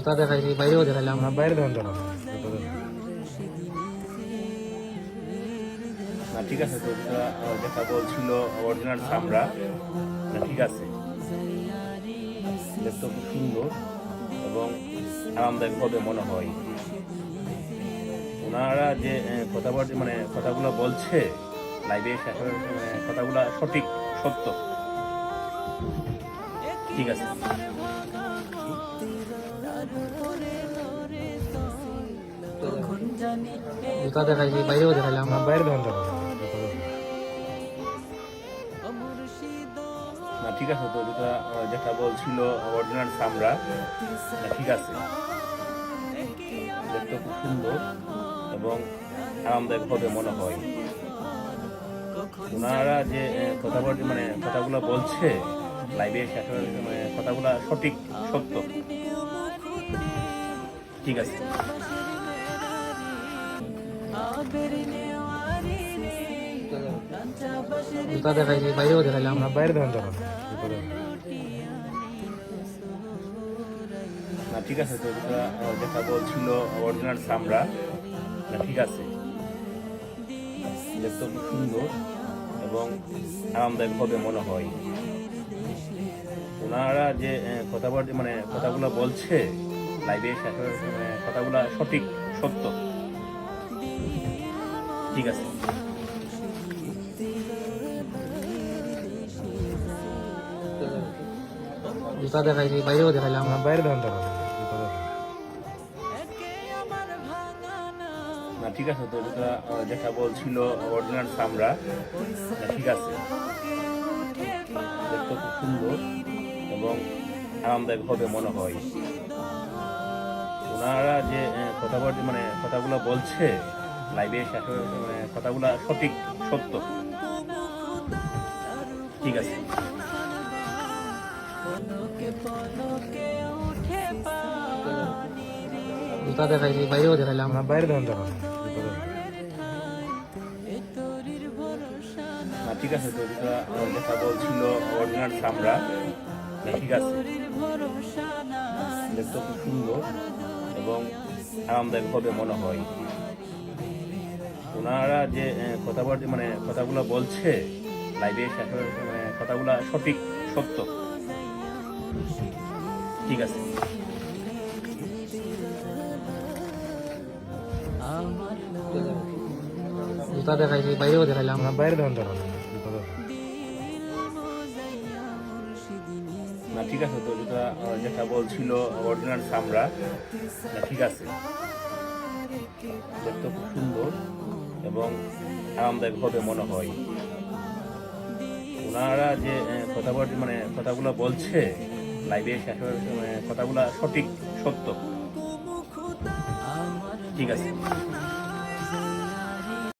জুতা দেখাইছি, বাইরেও দেখাইলাম। না বাইরে দেখান না ঠিক আছে। তো যেটা বলছিল অরিজিনাল চামড়া, না ঠিক আছে, দেখতে খুব সুন্দর এবং আরামদায়ক হবে মনে হয়। ওনারা যে কথাগুলো বলছে লাইভে, কথাগুলো সঠিক, সত্য। ঠিক আছে। জুতা দেখাইছি, বাইরেও দেখাইলাম। না বাইরে দেখান না ঠিক আছে। তো যেটা বলছিল অরিজিনাল চামড়া, না ঠিক আছে, দেখতে খুব সুন্দর এবং আরামদায়ক হবে মনে হয়। ওনারা যে কথাগুলো বলছে লাইভে, কথাগুলো সঠিক, সত্য। ঠিক আছে। জুতা দেখাইছি, বাইরেও দেখাইলাম। না বাইরে দেখান না ঠিক আছে। তো যেটা বলছিল অরিজিনাল চামড়া, না ঠিক আছে, দেখতে খুব সুন্দর এবং আরামদায়ক হবে মনে হয়। ওনারা যে কথাগুলো বলছে লাইভে, কথাগুলো সঠিক, সত্য। ঠিক আছে। জুতা দেখাইছি, বাইরেও দেখাইলাম। না বাইরে দেখান না ঠিক আছে। তো যেটা বলছিল অরিজিনাল চামড়া, না ঠিক আছে, দেখতে খুব সুন্দর এবং আরামদায়ক হবে মনে হয়। ওনারা যে কথাগুলো বলছে লাইভে, কথাগুলো সঠিক, সত্য। ঠিক আছে। জুতা দেখাইছি, বাইরেও দেখাইলাম। না বাইরে দেখান না ঠিক আছে। তো যেটা বলছিল অরিজিনাল চামড়া, না ঠিক আছে, দেখতে খুব সুন্দর এবং আরামদায়ক হবে মনে হয়। ওনারা যে কথাগুলো বলছে লাইভে, কথাগুলো সঠিক, সত্য। ঠিক আছে। জুতা দেখাইছি, বাইরেও দেখাইলাম। না বাইরে দেখান না ঠিক আছে। তো যেটা বলছিল অরিজিনাল চামড়া, না ঠিক আছে, দেখতে খুব সুন্দর এবং আরামদায়ক হবে মনে হয়। ওনারা যে কথাগুলো বলছে লাইভে, কথাগুলো সঠিক, সত্য। ঠিক আছে।